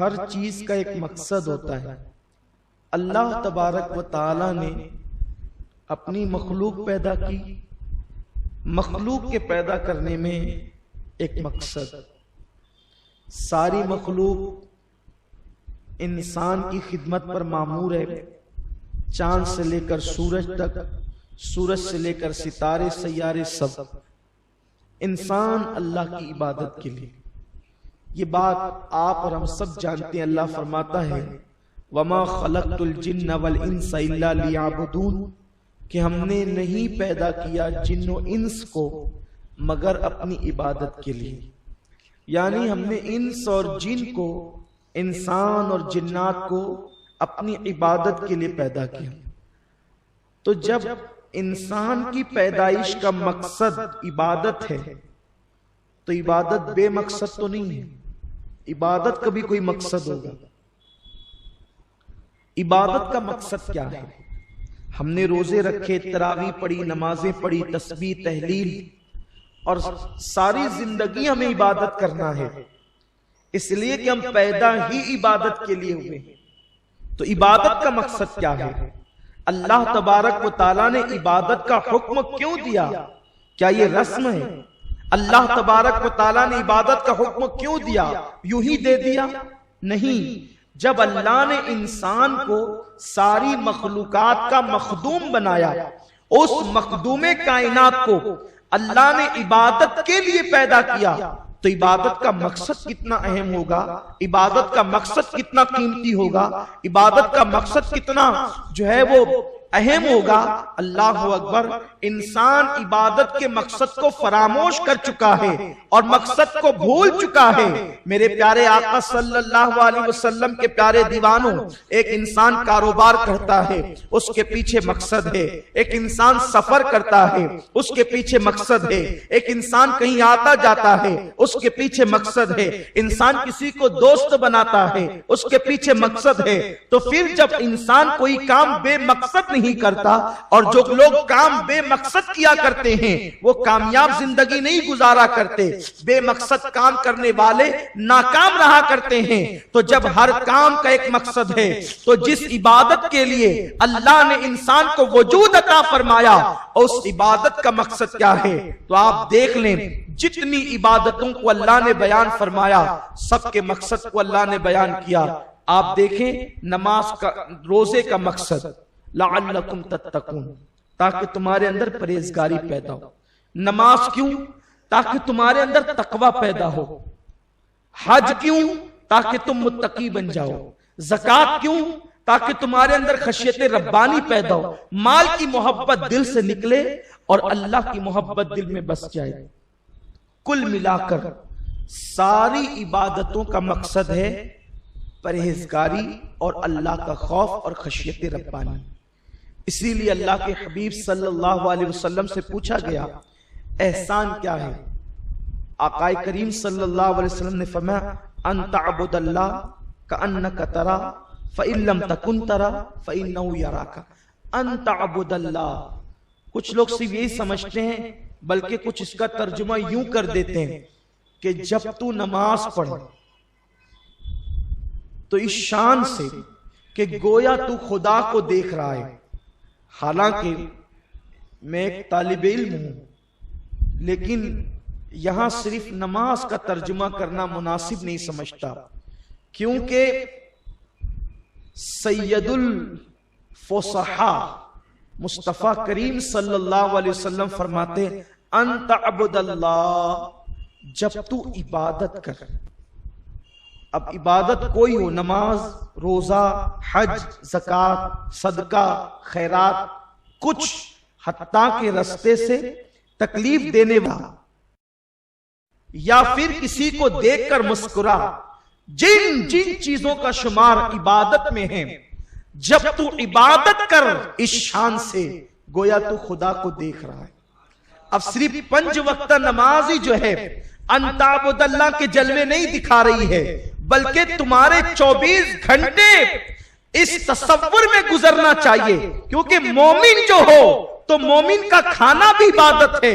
ہر چیز کا ایک مقصد ہوتا ہے۔ اللہ تبارک و تعالی نے اپنی مخلوق پیدا کی، مخلوق کے پیدا کرنے میں ایک مقصد، ساری مخلوق انسان کی خدمت پر مامور ہے، چاند سے لے کر سورج تک، سورج سے لے کر ستارے سیارے سب انسان اللہ کی عبادت کے لیے۔ یہ بات آپ اور ہم سب جانتے ہیں۔ اللہ فرماتا ہے وَمَا خَلَقْتُ الْجِنَّ وَالْإِنسَ إِلَّا لِيَعْبُدُونَ، کہ ہم نے نہیں پیدا کیا جن و انس کو مگر اپنی عبادت کے لیے، یعنی ہم نے انس اور جن کو، انسان اور جنات کو اپنی عبادت کے لیے پیدا کیا۔ تو جب انسان کی پیدائش کا مقصد عبادت ہے تو عبادت بے مقصد تو نہیں ہے، عبادت کا بھی کوئی مقصد ہوگا۔ عبادت کا مقصد کیا ہے؟ ہم نے روزے رکھے، تراویح پڑھی، نمازیں پڑھی، تسبیح تحلیل، اور ساری زندگی ہمیں عبادت کرنا ہے، اس لیے کہ ہم پیدا ہی عبادت کے لیے ہوئے ہیں۔ تو عبادت کا مقصد کیا ہے؟ اللہ تبارک و تعالیٰ نے عبادت کا حکم کیوں دیا؟ کیا یہ رسم ہے؟ اللہ تبارک و تعالیٰ نے عبادت کا حکم کیوں دیا؟ یوں ہی دے دیا؟ نہیں، جب اللہ نے انسان کو ساری مخلوقات کا مخدوم بنایا، اس مخدوم کائنات کو اللہ نے عبادت کے لیے پیدا کیا، تو عبادت کا مقصد کتنا اہم ہوگا، عبادت کا مقصد کتنا قیمتی ہوگا، عبادت کا مقصد کتنا جو ہے وہ اہم ہوگا۔ اللہ اکبر! انسان عبادت کے مقصد کو فراموش کر چکا ہے اور مقصد کو بھول چکا ہے۔ میرے پیارے آقا صلی اللہ علیہ وسلم کے پیارے دیوانوں، ایک انسان کاروبار کرتا ہے، اس کے پیچھے مقصد ہے۔ ایک انسان سفر کرتا ہے، اس کے پیچھے مقصد ہے۔ ایک انسان کہیں آتا جاتا ہے، اس کے پیچھے مقصد ہے۔ انسان کسی کو دوست بناتا ہے، اس کے پیچھے مقصد ہے۔ تو پھر جب انسان کوئی کام بے مقصد نہیں کرتا، اور جو لوگ کام بے مقصد کیا کرتے ہیں وہ کامیاب زندگی نہیں گزارا کرتے، بے مقصد کام کرنے والے ناکام رہا کرتے ہیں۔ تو جب ہر کام کا ایک مقصد ہے، تو جس عبادت کے لیے اللہ نے انسان کو وجود عطا فرمایا، اس عبادت کا مقصد کیا ہے؟ تو آپ دیکھ لیں، جتنی عبادتوں کو اللہ نے بیان فرمایا، سب کے مقصد کو اللہ نے بیان کیا۔ آپ دیکھیں، نماز کا، روزے کا مقصد لعلکم تتقون، تاکہ تمہارے اندر پرہیزگاری پیدا ہو۔ نماز کیوں؟ تاکہ تمہارے اندر تقوی پیدا ہو۔ حج کیوں؟ تاکہ تم متقی بن جاؤ۔ زکوٰۃ کیوں؟ تاکہ تمہارے اندر خشیت ربانی پیدا ہو، مال کی محبت دل سے نکلے اور اللہ کی محبت دل میں بس جائے۔ کل ملا کر ساری عبادتوں کا مقصد ہے پرہیزگاری اور اللہ کا خوف اور خشیت ربانی۔ اسی لیے اللہ کے حبیب صلی اللہ علیہ وسلم سے پوچھا گیا احسان کیا ہے؟ آقا کریم صلی اللہ علیہ وسلم نے فرمایا ان تعبد اللہ کأنک ترا فإن لم تکن ترا فإنہ یراک۔ ان تعبد اللہ، کچھ لوگ صرف یہی سمجھتے ہیں، بلکہ کچھ اس کا ترجمہ یوں کر دیتے ہیں کہ جب تو نماز پڑھ تو اس شان سے کہ گویا تو خدا کو دیکھ رہا ہے۔ حالانکہ میں ایک طالب علم ہوں، لیکن یہاں صرف نماز کا ترجمہ کرنا مناسب نہیں سمجھتا، کیونکہ سید الفصحاء مصطفیٰ کریم صلی اللہ علیہ وسلم فرماتے ان تعبد اللہ، جب تو عبادت کر۔ اب عبادت کوئی ہو، نماز، روزہ، حج، زکوٰۃ، صدقہ، خیرات، کچھ حتیٰ کے رستے سے تکلیف دینے والا یا پھر کسی کو دیکھ کر مسکرا، جن چیزوں کا شمار عبادت میں ہے، جب تو عبادت کر اس شان سے گویا تو خدا کو دیکھ رہا ہے۔ اب صرف 5 وقت نماز ہی جو ہے ان تعبد اللہ کے جلوے نہیں دکھا رہی ہے، بلکہ تمہارے 24 گھنٹے اس تصور میں گزرنا چاہیے، کیونکہ مومن جو ہو تو مومن کا کھانا بھی عبادت ہے،